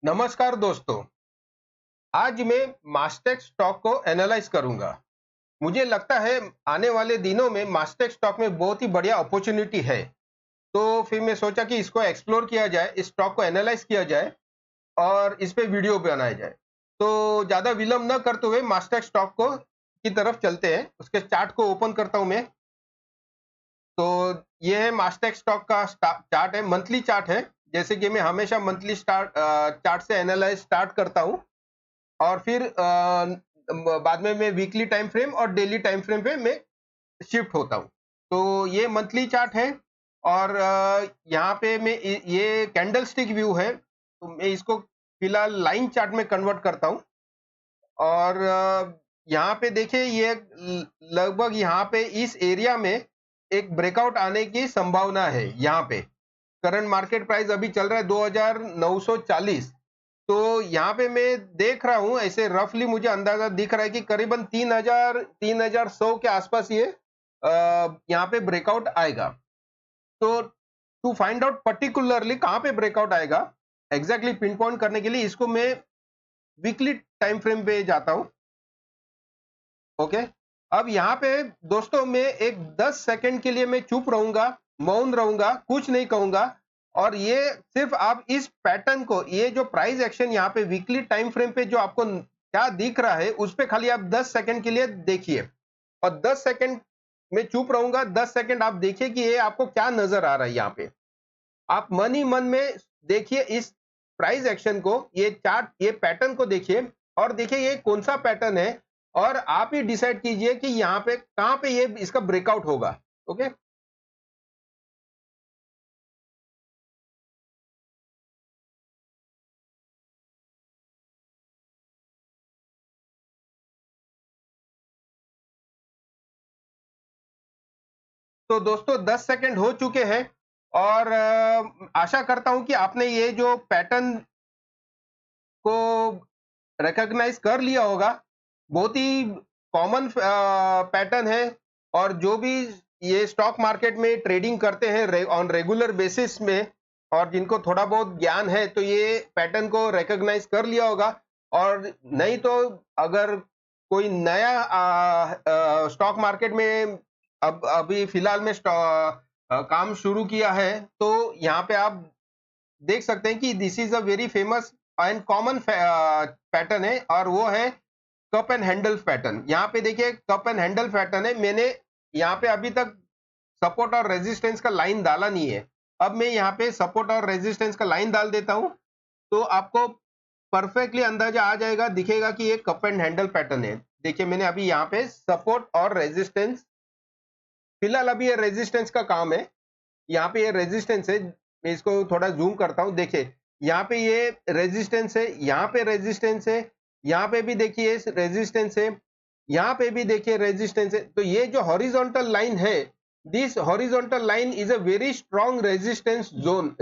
नमस्कार दोस्तों। आज मैं मास्टेक स्टॉक को एनालाइज करूंगा। मुझे लगता है आने वाले दिनों में मास्टेक स्टॉक में बहुत ही बढ़िया अपॉर्चुनिटी है। तो फिर मैं सोचा कि इसको एक्सप्लोर किया जाए, इस स्टॉक को एनालाइज किया जाए और इस पे वीडियो बनाया जाए। तो ज्यादा विलंब न करते हुए मास्टेक स्टॉक को की तरफ चलते हैं। उसके चार्ट को ओपन करता हूं मैं। तो ये है मास्टेक स्टॉक का चार्ट है, मंथली चार्ट है। जैसे कि मैं हमेशा मंथली चार्ट से एनालाइज स्टार्ट करता हूं और फिर बाद में मैं वीकली टाइम फ्रेम और डेली टाइम फ्रेम पे मैं शिफ्ट होता हूँ। तो ये मंथली चार्ट है और यहाँ पे मैं ये कैंडल स्टिक व्यू है, तो मैं इसको फिलहाल लाइन चार्ट में कन्वर्ट करता हूँ। और यहाँ पे देखिए ये लगभग यहाँ पे इस एरिया में एक ब्रेकआउट आने की संभावना है। यहाँ पे करंट मार्केट प्राइस अभी चल रहा है 2940। तो यहाँ पे मैं देख रहा हूँ, ऐसे रफली मुझे अंदाजा दिख रहा है कि करीबन 3100 के आसपास ये यहाँ पे ब्रेकआउट आएगा। तो टू फाइंड आउट पर्टिकुलरली कहाँ पे ब्रेकआउट आएगा, एग्जैक्टली पिन पॉइंट करने के लिए इसको मैं वीकली टाइम फ्रेम पे जाता हूँ। ओके, अब यहाँ पे दोस्तों मैं एक 10 सेकंड के लिए मैं चुप रहूंगा, मौन रहूंगा, कुछ नहीं कहूंगा। और ये सिर्फ आप इस पैटर्न को, ये जो प्राइस एक्शन यहाँ पे वीकली टाइम फ्रेम पे जो आपको क्या दिख रहा है, उस पे खाली आप 10 सेकंड के लिए देखिए। और 10 सेकंड में चुप रहूंगा, 10 सेकंड आप देखिए कि ये आपको क्या नजर आ रहा है। यहाँ पे आप मन ही मन में देखिए इस प्राइस एक्शन को, ये चार्ट, ये पैटर्न को देखिए और देखिए ये कौन सा पैटर्न है और आप ही डिसाइड कीजिए कि यहाँ पे कहां पे ये इसका ब्रेकआउट होगा। ओके, तो दोस्तों 10 सेकंड हो चुके हैं और आशा करता हूं कि आपने ये जो पैटर्न को रिकॉग्नाइज कर लिया होगा। बहुत ही कॉमन पैटर्न है और जो भी ये स्टॉक मार्केट में ट्रेडिंग करते हैं ऑन रेगुलर बेसिस में और जिनको थोड़ा बहुत ज्ञान है, तो ये पैटर्न को रिकॉग्नाइज कर लिया होगा। और नहीं तो अगर कोई नया स्टॉक मार्केट में अब अभी फिलहाल में काम शुरू किया है, तो यहाँ पे आप देख सकते हैं कि this is a very famous and common pattern है और वो है कप एंड हैंडल पैटर्न। यहाँ पे देखिए कप एंड हैंडल पैटर्न है। मैंने यहाँ पे अभी तक सपोर्ट और रेजिस्टेंस का लाइन डाला नहीं है। अब मैं यहाँ पे सपोर्ट और रेजिस्टेंस का लाइन डाल देता हूँ, तो आपको परफेक्टली अंदाजा आ जाएगा, दिखेगा कि ये कप एंड हैंडल पैटर्न है। देखिए मैंने अभी यहाँ पे सपोर्ट और रेजिस्टेंस, फिलहाल अभी ये रेजिस्टेंस का काम है। यहाँ पे ये रेजिस्टेंस है, मैं इसको थोड़ा जूम करता हूँ। देखिए यहाँ पे ये रेजिस्टेंस है, यहाँ पे रेजिस्टेंस है, यहाँ पे भी देखिए रेजिस्टेंस है, यहाँ पे भी देखिए रेजिस्टेंस है। तो ये जो हॉरिजॉन्टल लाइन है, this horizontal line is a very strong resistance zone.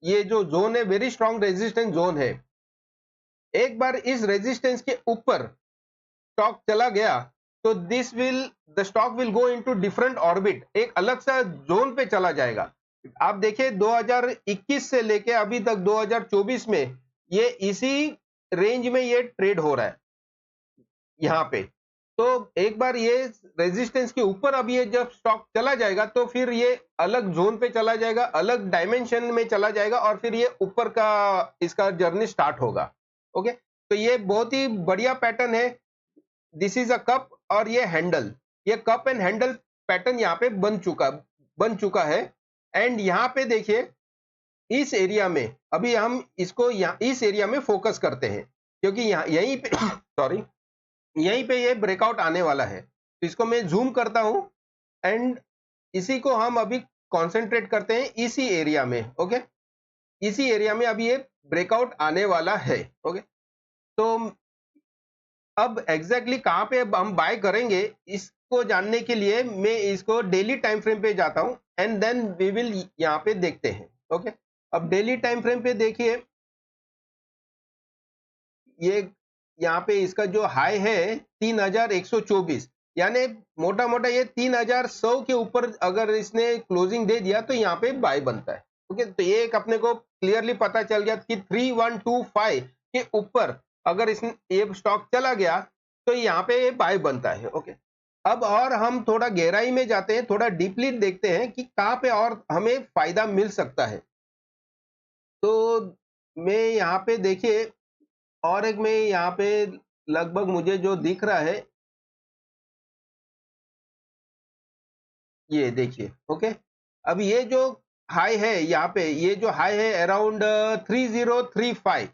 ये जो जोन है वेरी स्ट्रॉन्ग रेजिस्टेंस जोन है। एक बार इस रेजिस्टेंस के ऊपर स्टॉक चला गया तो the stock will go into different orbit, एक अलग सा जोन पे चला जाएगा। आप देखिए 2021 से लेके अभी तक 2024 में ये इसी रेंज में ये ट्रेड हो रहा है यहाँ पे। तो एक बार ये रेजिस्टेंस के ऊपर अब ये जब स्टॉक चला जाएगा तो फिर ये अलग जोन पे चला जाएगा, अलग डायमेंशन में चला जाएगा और फिर ये ऊपर का इसका जर्नी स्टार्ट होगा। ओके, तो ये बहुत ही बढ़िया पैटर्न है। दिस इज अ कप और ये हैंडल, ये कप एंड हैंडल पैटर्न यहाँ पे बन चुका है। एंड यहाँ पे देखिए इस एरिया में अभी हम इसको इस एरिया में फोकस करते हैं, क्योंकि यहाँ यहीं पे सॉरी, यहीं पे ये ब्रेकआउट आने वाला है। तो इसको मैं जूम करता हूं एंड इसी को हम अभी कॉन्सेंट्रेट करते हैं इसी एरिया में। ओके, इसी एरिया में अभी ये ब्रेकआउट आने वाला है। ओके, तो अब एग्जैक्टली कहां पे हम बाय करेंगे, इसको जानने के लिए मैं इसको डेली टाइम फ्रेम पे जाता हूं एंड देन वी विल यहाँ पे देखते हैं। ओके, अब डेली टाइम फ्रेम पे देखिए, ये यहाँ पे इसका जो हाई है 3124, यानी मोटा मोटा ये 3100 के ऊपर अगर इसने क्लोजिंग दे दिया तो यहाँ पे बाय बनता है। ओके, तो ये एक अपने को क्लियरली पता चल गया कि 3125 के ऊपर अगर इस ये स्टॉक चला गया तो यहाँ पे बाय बनता है। ओके, अब और हम थोड़ा गहराई में जाते हैं, थोड़ा डीपली देखते हैं कि कहाँ पे और हमें फायदा मिल सकता है। तो मैं यहाँ पे देखिए, और एक मैं यहाँ पे लगभग मुझे जो दिख रहा है ये देखिए। ओके, अब ये जो हाई है यहाँ पे, ये जो हाई है अराउंड 3035,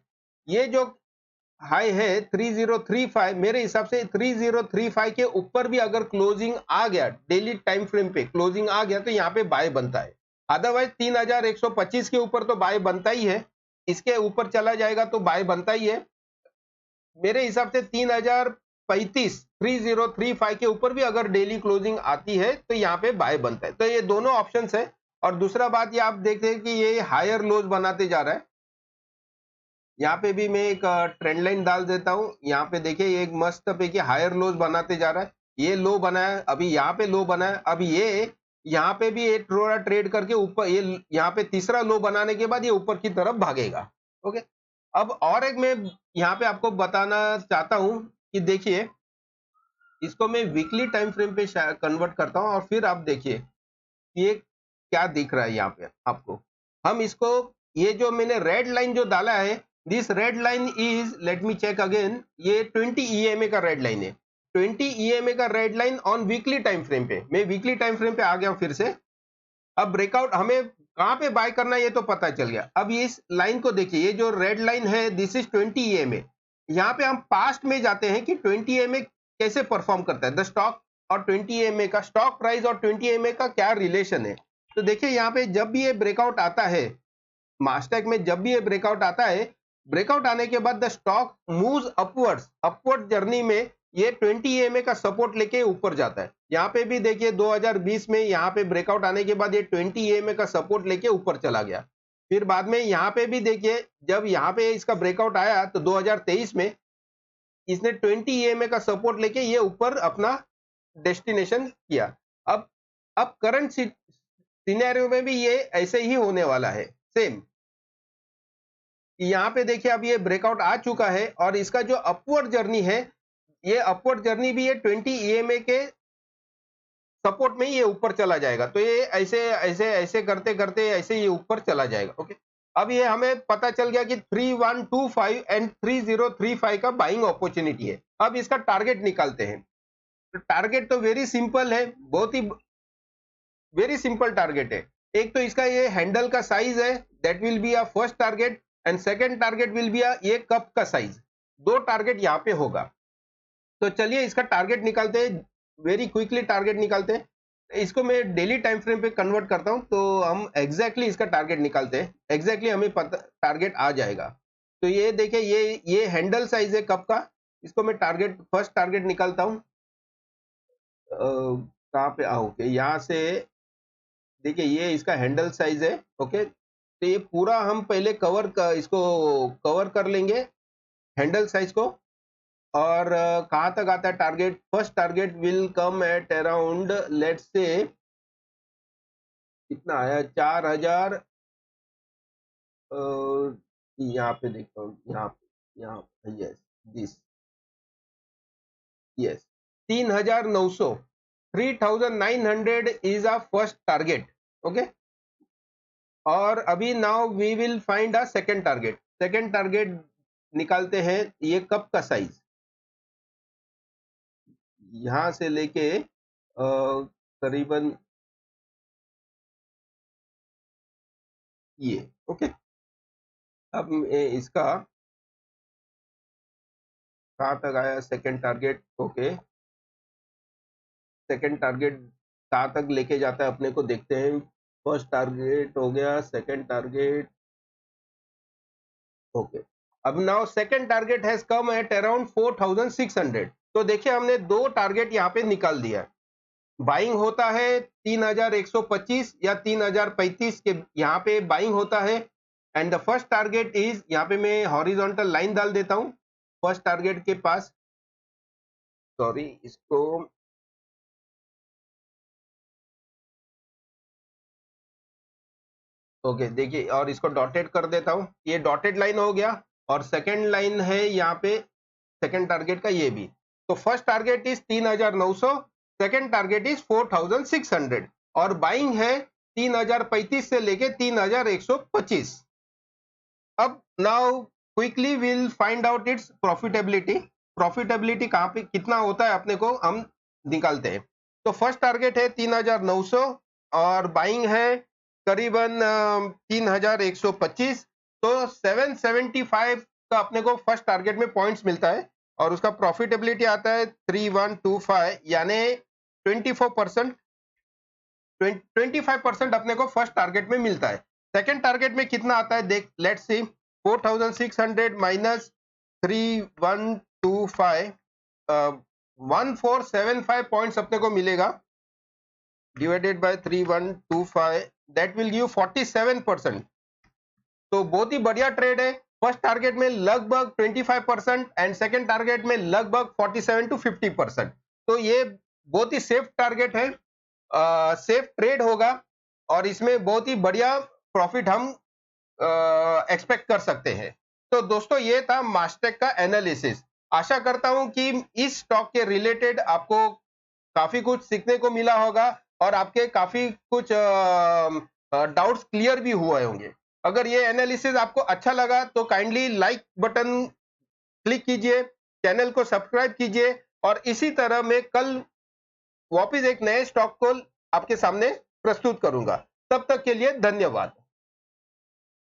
ये जो हाई है 3035, मेरे हिसाब से 3035 के ऊपर भी अगर क्लोजिंग आ गया, डेली टाइम फ्रेम पे क्लोजिंग आ गया तो यहाँ पे बाय बनता है। अदरवाइज 3125 के ऊपर तो बाय बनता ही है, इसके ऊपर चला जाएगा तो बाय बनता ही है। मेरे हिसाब से 3035 3035 के ऊपर भी अगर डेली क्लोजिंग आती है तो यहाँ पे बाय बनता है। तो ये दोनों ऑप्शंस है। और दूसरा बात ये आप देखते हैं कि ये हायर लोज बनाते जा रहा है। यहाँ पे भी मैं एक ट्रेंड लाइन डाल देता हूँ। यहाँ पे देखिए ये एक मस्त पे कि हायर लोज बनाते जा रहा है। ये लो बना है, अभी यहाँ पे लो बना है, अभी ये यहाँ पे भी ये थोड़ा ट्रेड करके ऊपर, ये यहाँ पे तीसरा लो बनाने के बाद ये ऊपर की तरफ भागेगा। ओके, अब और एक मैं यहाँ पे आपको बताना चाहता हूँ कि देखिए, इसको मैं वीकली टाइम फ्रेम पे कन्वर्ट करता हूँ और फिर आप देखिए ये क्या दिख रहा है यहाँ पे आपको। हम इसको, ये जो मैंने रेड लाइन जो डाला है, this red line is, let me check again, ये 20 EMA का रेड लाइन है। 20 EMA का red line on weekly time frame पे, मैं वीकली टाइम फ्रेम पे आ गया हूं फिर से। अब ब्रेकआउट हमें कहां पे बाय करना है ये तो पता चल गया। अब ये इस लाइन को देखिए, ये जो रेड लाइन है दिस इज 20 EMA। यहाँ पे हम पास्ट में जाते हैं कि 20 EMA कैसे परफॉर्म करता है, द स्टॉक और 20 EMA का, स्टॉक प्राइस और 20 EMA का क्या रिलेशन है। तो देखिए यहाँ पे जब भी ये ब्रेकआउट आता है, मास्टेक में जब भी ये ब्रेकआउट आता है, ब्रेकआउट आने के बाद the stock moves upwards, upward journey में ये 20 EMA का सपोर्ट लेके ऊपर जाता है। यहाँ पे भी देखिए 2020 में यहाँ पे ब्रेकआउट आने के बाद ये 20 EMA का सपोर्ट लेके ऊपर चला गया। फिर बाद में यहाँ पे भी देखिए जब यहाँ पे इसका ब्रेकआउट आया तो 2023 में इसने 20 EMA का सपोर्ट लेके ये ऊपर अपना डेस्टिनेशन किया। अब करंट सिनेरियो में भी ये ऐसे ही होने वाला है सेम। यहाँ पे देखिए अब ये ब्रेकआउट आ चुका है और इसका जो अपवर्ड जर्नी है, ये अपवर्ड जर्नी भी ये 20 EMA के सपोर्ट में ही ये ऊपर चला जाएगा। तो ये ऐसे ऐसे ऐसे करते करते ऐसे ये ऊपर चला जाएगा। ओके, अब ये हमें पता चल गया कि 3125 एंड 3035 का बाइंग अपॉर्चुनिटी है। अब इसका टारगेट निकालते हैं। तो टारगेट तो वेरी सिंपल है, बहुत ही वेरी सिंपल टारगेट है। एक तो इसका ये हैंडल का साइज है, that will be a first target, and second target will be a ये कप का साइज। दो टारगेट यहाँ पे होगा। तो चलिए इसका टारगेट निकालते हैं, वेरी क्विकली टारगेट निकालते हैं। इसको मैं डेली टाइम फ्रेम पे कन्वर्ट करता हूं तो हम एग्जैक्टली इसका टारगेट निकालते हैं, एग्जैक्टली हमें पता टारगेट आ जाएगा। तो ये देखिए ये हैंडल साइज है कप का, इसको मैं टारगेट फर्स्ट टारगेट निकालता हूँ। कहाँ पे ओके, यहाँ से देखिए ये इसका हैंडल साइज है। ओके, तो ये पूरा हम पहले इसको कवर कर लेंगे हैंडल साइज को। और कहाँ तक आता है target, first target will come at around, let's say कितना आया 4000, यहाँ पे देखता हूँ, यहाँ yes this yes 3900, 3900 is a first target. Okay, और अभी now we will find a second target. Second target निकालते हैं, ये कप का साइज यहां से लेके करीबन ये। ओके, अब इसका कहाँ तक आया second target. Okay, second target कहाँ तक लेके जाता है अपने को देखते हैं। फर्स्ट टारगेट हो गया, सेकंड टारगेट। ओके, अब now second target has come at around 4600। तो देखिए हमने दो टारगेट यहाँ पे निकाल दिया। बाइंग होता है 3125 या 3035 के यहाँ पे बाइंग होता है। And the first target is, यहाँ पे मैं हॉरिजॉन्टल लाइन डाल देता हूँ फर्स्ट टारगेट के पास। सॉरी, इसको ओके देखिए, और इसको डॉटेड कर देता हूं, ये डॉटेड लाइन हो गया, और सेकंड लाइन है यहाँ पे सेकंड टारगेट का ये भी। तो first target is 3900, second target is 4600, और बाइंग है 3035 से लेके 3125। अब now quickly will find out it's profitability. Profitability कहाँ पे कितना होता है अपने को हम निकालते हैं। तो फर्स्ट टारगेट है 3900 और बाइंग है करीबन 3125। तो 775 का अपने को फर्स्ट टारगेट में पॉइंट्स मिलता है, और उसका प्रॉफिटेबिलिटी आता है 3125, यानी 24%। 25% अपने को फर्स्ट टारगेट में मिलता है। सेकंड टारगेट में कितना आता है देख, लेट्स सी, 4600 माइनस 3125, 1475 पॉइंट्स अपने को मिलेगा, divided by 3125, that will give 47%। तो बहुत ही बढ़िया ट्रेड है। फर्स्ट टारगेट में लगभग 25% एंड सेकंड टारगेट में लगभग 47 to 50%। तो ये बहुत ही सेफ टारगेट है, सेफ ट्रेड होगा, और इसमें बहुत ही बढ़िया प्रॉफिट हम एक्सपेक्ट कर सकते हैं। तो दोस्तों ये था मास्टेक का एनालिसिस। आशा करता हूं कि इस स्टॉक के रिलेटेड आपको काफी कुछ सीखने को मिला होगा, और आपके काफी कुछ डाउट्स क्लियर भी हुए होंगे। अगर ये एनालिसिस आपको अच्छा लगा तो काइंडली लाइक बटन क्लिक कीजिए, चैनल को सब्सक्राइब कीजिए, और इसी तरह मैं कल वापस एक नए स्टॉक को आपके सामने प्रस्तुत करूंगा। तब तक के लिए धन्यवाद।